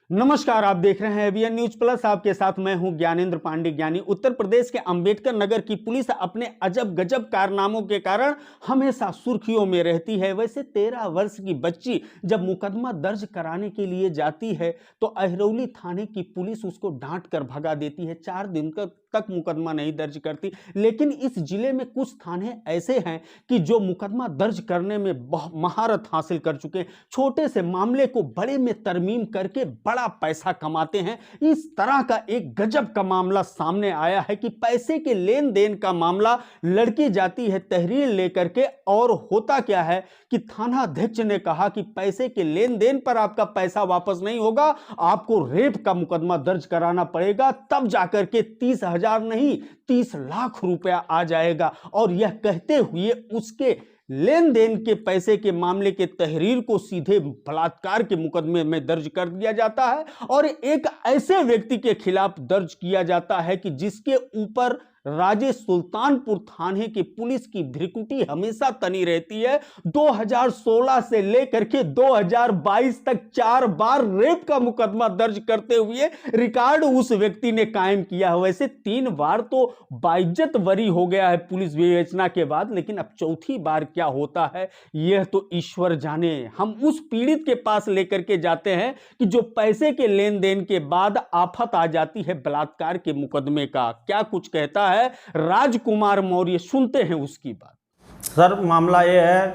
नमस्कार, आप देख रहे हैं एबीएन न्यूज प्लस। आपके साथ मैं हूं ज्ञानेंद्र पांडे ज्ञानी। उत्तर प्रदेश के अंबेडकर नगर की पुलिस अपने अजब गजब कारनामों के कारण हमेशा सुर्खियों में रहती है। वैसे 13 वर्ष की बच्ची जब मुकदमा दर्ज कराने के लिए जाती है तो अहिरौली थाने की पुलिस उसको डांट कर भगा देती है। 4 दिन तक मुकदमा नहीं दर्ज करती। लेकिन इस जिले में कुछ थाने ऐसे हैं कि जो मुकदमा दर्ज करने में महारत हासिल कर चुके हैं। छोटे से मामले को बड़े में तरमीम करके बड़ा पैसा कमाते हैं। इस तरह का एक गजब का मामला सामने आया है कि पैसे के लेन देन का मामला। लड़की जाती है तहरीर लेकर के और होता क्या है कि थाना अध्यक्ष ने कहा कि पैसे के लेन देन पर आपका पैसा वापस नहीं होगा, आपको रेप का मुकदमा दर्ज कराना पड़ेगा, तब जाकर के 30,000 नहीं 30 लाख रुपया आ जाएगा। और यह कहते हुए उसके लेन देन के पैसे के मामले के तहरीर को सीधे बलात्कार के मुकदमे में दर्ज कर दिया जाता है और एक ऐसे व्यक्ति के खिलाफ दर्ज किया जाता है कि जिसके ऊपर राजे सुल्तानपुर थाने की पुलिस की भ्रिकुटी हमेशा तनी रहती है। 2016 से लेकर के 2022 तक 4 बार रेप का मुकदमा दर्ज करते हुए रिकॉर्ड उस व्यक्ति ने कायम किया है। वैसे 3 बार तो बाइज्जत बरी हो गया है पुलिस विवेचना के बाद, लेकिन अब चौथी बार क्या होता है यह तो ईश्वर जाने। हम उस पीड़ित के पास लेकर के जाते हैं कि जो पैसे के लेन देन के बाद आफत आ जाती है बलात्कार के मुकदमे का। क्या कुछ कहता है राजकुमार मौर्य, सुनते हैं उसकी बात। सर, मामला ये है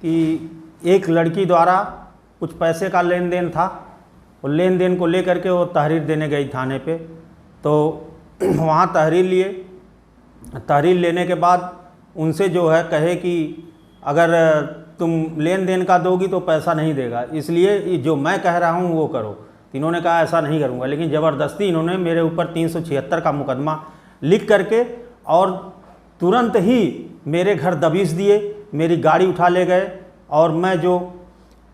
कि एक लड़की द्वारा कुछ पैसे का लेन देन था और लेन देन को लेकर के वो तहरीर देने गई थाने पे। तो वहाँ तहरीर लिए। तहरीर लेने के बाद उनसे जो है कहे कि अगर तुम लेन देन का दोगी तो पैसा नहीं देगा, इसलिए जो मैं कह रहा हूँ वो करो। इन्होंने कहा ऐसा नहीं करूँगा, लेकिन ज़बरदस्ती इन्होंने मेरे ऊपर 376 का मुकदमा लिख करके और तुरंत ही मेरे घर दबिश दिए, मेरी गाड़ी उठा ले गए और मैं जो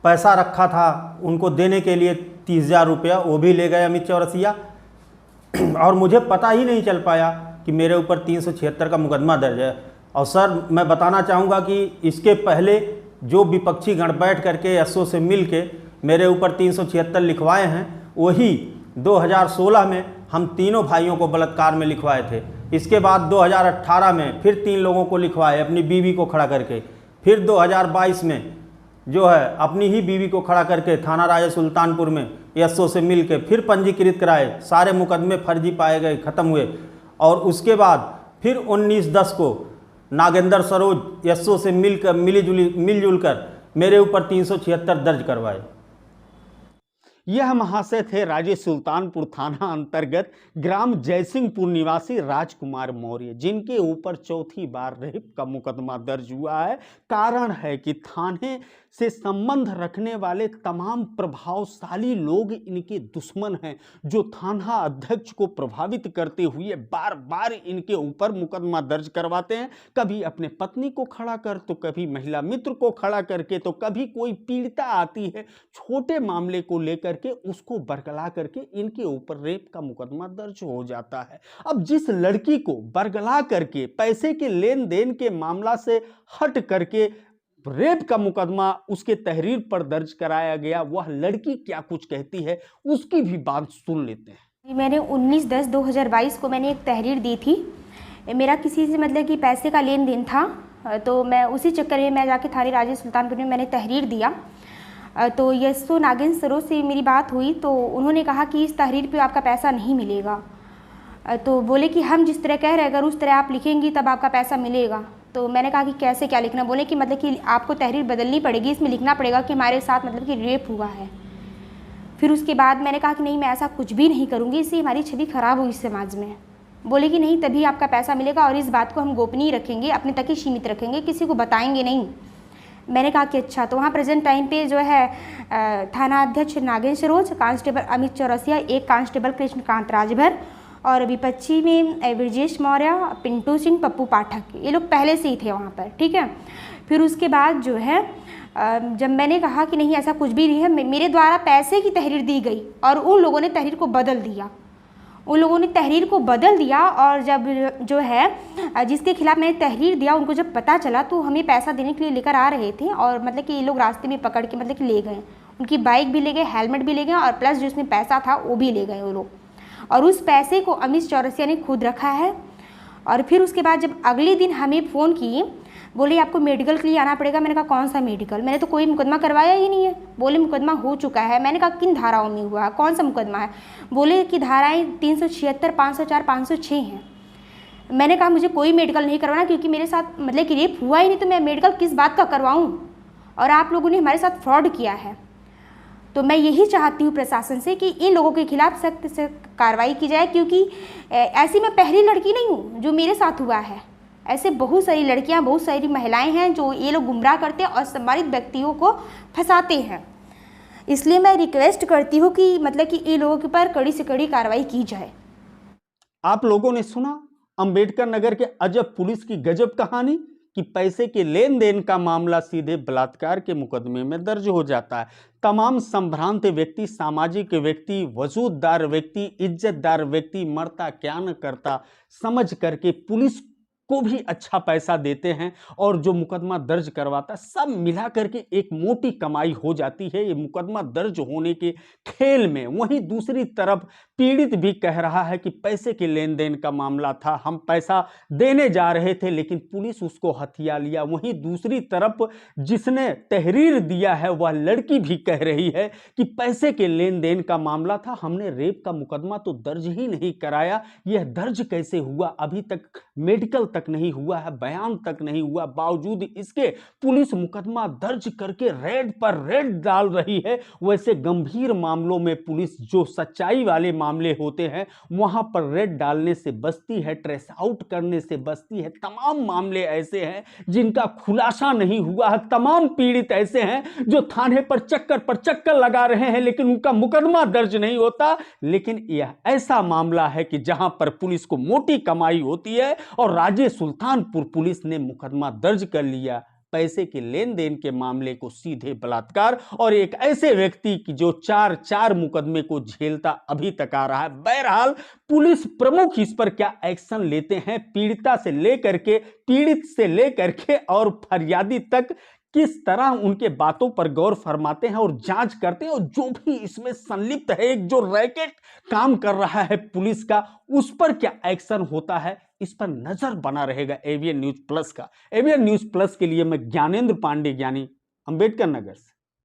पैसा रखा था उनको देने के लिए 30,000 रुपया वो भी ले गए अमित चौरसिया। और मुझे पता ही नहीं चल पाया कि मेरे ऊपर 376 का मुकदमा दर्ज है। और सर, मैं बताना चाहूँगा कि इसके पहले जो विपक्षी गण बैठ करके एसओ से मिल के मेरे ऊपर 376 लिखवाए हैं, वही 2016 में हम तीनों भाइयों को बलात्कार में लिखवाए थे। इसके बाद 2018 में फिर 3 लोगों को लिखवाए अपनी बीवी को खड़ा करके। फिर 2022 में जो है अपनी ही बीवी को खड़ा करके थाना राजे सुल्तानपुर में एसओ से मिल के फिर पंजीकृत कराए। सारे मुकदमे फर्जी पाए गए, ख़त्म हुए। और उसके बाद फिर 19/10 को नागेंद्र सरोज एसओ से मिलजुल कर मेरे ऊपर 376 दर्ज करवाए। यह महाशय थे राजे सुल्तानपुर थाना अंतर्गत ग्राम जयसिंहपुर निवासी राजकुमार मौर्य, जिनके ऊपर चौथी बार रेप का मुकदमा दर्ज हुआ है। कारण है कि थाने से संबंध रखने वाले तमाम प्रभावशाली लोग इनके दुश्मन हैं, जो थाना अध्यक्ष को प्रभावित करते हुए बार बार इनके ऊपर मुकदमा दर्ज करवाते हैं। कभी अपने पत्नी को खड़ा कर, तो कभी महिला मित्र को खड़ा करके, तो कभी कोई पीड़िता आती है छोटे मामले को लेकर के उसको बरगला करके इनके ऊपर रेप का मुकदमा दर्ज हो जाता है। अब जिस लड़की को बरगला करके पैसे के लेन देन के मामला से हट करके रेप का मुकदमा उसके तहरीर पर दर्ज कराया गया, वह लड़की क्या कुछ कहती है उसकी भी बात सुन लेते हैं। मैंने 19/10/2022 को मैंने एक तहरीर दी थी। मेरा किसी से मतलब कि पैसे का लेन देन था, तो मैं उसी चक्कर में मैं जाके थाने राजे सुल्तानपुर में मैंने तहरीर दिया। तो एसओ नागेंद्र सरोज से मेरी बात हुई, तो उन्होंने कहा कि इस तहरीर पे आपका पैसा नहीं मिलेगा। तो बोले कि हम जिस तरह कह रहे हैं अगर उस तरह आप लिखेंगी तब आपका पैसा मिलेगा। तो मैंने कहा कि कैसे क्या लिखना? बोले कि मतलब कि आपको तहरीर बदलनी पड़ेगी, इसमें लिखना पड़ेगा कि हमारे साथ मतलब कि रेप हुआ है। फिर उसके बाद मैंने कहा कि नहीं, मैं ऐसा कुछ भी नहीं करूँगी, इससे हमारी छवि खराब हुई समाज में। बोले कि नहीं, तभी आपका पैसा मिलेगा और इस बात को हम गोपनीय रखेंगे, अपने तक ही सीमित रखेंगे, किसी को बताएंगे नहीं। मैंने कहा कि अच्छा। तो वहाँ प्रेजेंट टाइम पे जो है थाना अध्यक्ष नागेंद्र सरोज, कांस्टेबल अमित चौरसिया, एक कांस्टेबल कृष्णकांत राजभर और विपक्षी में ब्रजेश मौर्य, पिंटू सिंह, पप्पू पाठक, ये लोग पहले से ही थे वहाँ पर, ठीक है। फिर उसके बाद जो है जब मैंने कहा कि नहीं ऐसा कुछ भी नहीं है, मेरे द्वारा पैसे की तहरीर दी गई और उन लोगों ने तहरीर को बदल दिया। और जब जो है जिसके खिलाफ मैंने तहरीर दिया उनको जब पता चला तो हमें पैसा देने के लिए लेकर आ रहे थे और मतलब कि ये लोग रास्ते में पकड़ के मतलब कि ले गए। उनकी बाइक भी ले गए, हेलमेट भी ले गए और प्लस जो उसमें पैसा था वो भी ले गए वो लोग। और उस पैसे को अमित चौरसिया ने खुद रखा है। और फिर उसके बाद जब अगले दिन हमें फ़ोन किए, बोले आपको मेडिकल के लिए आना पड़ेगा। मैंने कहा कौन सा मेडिकल, मैंने तो कोई मुकदमा करवाया ही नहीं है। बोले मुकदमा हो चुका है। मैंने कहा किन धाराओं में हुआ है, कौन सा मुकदमा है। बोले कि धाराएँ 376, 504, 506 हैं। मैंने कहा मुझे कोई मेडिकल नहीं करवाना, क्योंकि मेरे साथ मतलब कि रेप हुआ ही नहीं, तो मैं मेडिकल किस बात का करवाऊँ, और आप लोगों ने हमारे साथ फ्रॉड किया है। तो मैं यही चाहती हूँ प्रशासन से कि इन लोगों के खिलाफ सख्त से कार्रवाई की जाए, क्योंकि ऐसी मैं पहली लड़की नहीं हूँ जो मेरे साथ हुआ है। ऐसे बहुत सारी लड़कियाँ, बहुत सारी महिलाएं हैं जो ये लोग गुमराह करते हैं और संबंधित व्यक्तियों को फंसाते हैं। इसलिए मैं रिक्वेस्ट करती हूँ कि मतलब कि इन लोगों के ऊपर कड़ी से कड़ी कार्रवाई की जाए। आप लोगों ने सुना अंबेडकर नगर के अजब पुलिस की गजब कहानी कि पैसे के लेन देन का मामला सीधे बलात्कार के मुकदमे में दर्ज हो जाता है। तमाम संभ्रांत व्यक्ति, सामाजिक व्यक्ति, वजूददार व्यक्ति, इज्जतदार व्यक्ति मरता क्या न करता समझ करके पुलिस को भी अच्छा पैसा देते हैं, और जो मुकदमा दर्ज करवाता सब मिला करके एक मोटी कमाई हो जाती है ये मुकदमा दर्ज होने के खेल में। वहीं दूसरी तरफ पीड़ित भी कह रहा है कि पैसे के लेन देन का मामला था, हम पैसा देने जा रहे थे लेकिन पुलिस उसको हथिया लिया। वहीं दूसरी तरफ जिसने तहरीर दिया है वह लड़की भी कह रही है कि पैसे के लेन देन का मामला था, हमने रेप का मुकदमा तो दर्ज ही नहीं कराया। यह दर्ज कैसे हुआ, अभी तक मेडिकल तक नहीं हुआ है, बयान तक नहीं हुआ, बावजूद इसके पुलिस मुकदमा दर्ज करके रेड पर रेड डाल रही है। वैसे गंभीर मामलों में पुलिस जो सच्चाई वाले मामले होते हैं वहां पर रेड डालने से बचती है, ट्रेस आउट करने से बचती है। तमाम मामले ऐसे हैं जिनका खुलासा नहीं हुआ है, तमाम पीड़ित ऐसे हैं जो थाने पर चक्कर लगा रहे हैं लेकिन उनका मुकदमा दर्ज नहीं होता। लेकिन यह ऐसा मामला है कि जहां पर पुलिस को मोटी कमाई होती है और राजे सुल्तानपुर पुलिस ने मुकदमा दर्ज कर लिया पैसे के लेन देन के मामले को सीधे बलात्कार, और एक ऐसे व्यक्ति की जो चार मुकदमे को झेलता अभी तक आ रहा है। बहरहाल पुलिस प्रमुख इस पर क्या एक्शन लेते हैं, पीड़िता से लेकर के, पीड़ित से लेकर के और फरियादी तक किस तरह उनके बातों पर गौर फरमाते हैं और जांच करते हैं, और जो भी इसमें संलिप्त है, एक जो रैकेट काम कर रहा है पुलिस का, उस पर क्या एक्शन होता है, इस पर नजर बना रहेगा एवीएन न्यूज प्लस का। एवीएन न्यूज प्लस के लिए मैं ज्ञानेंद्र पांडे, ज्ञानी, अंबेडकर नगर से।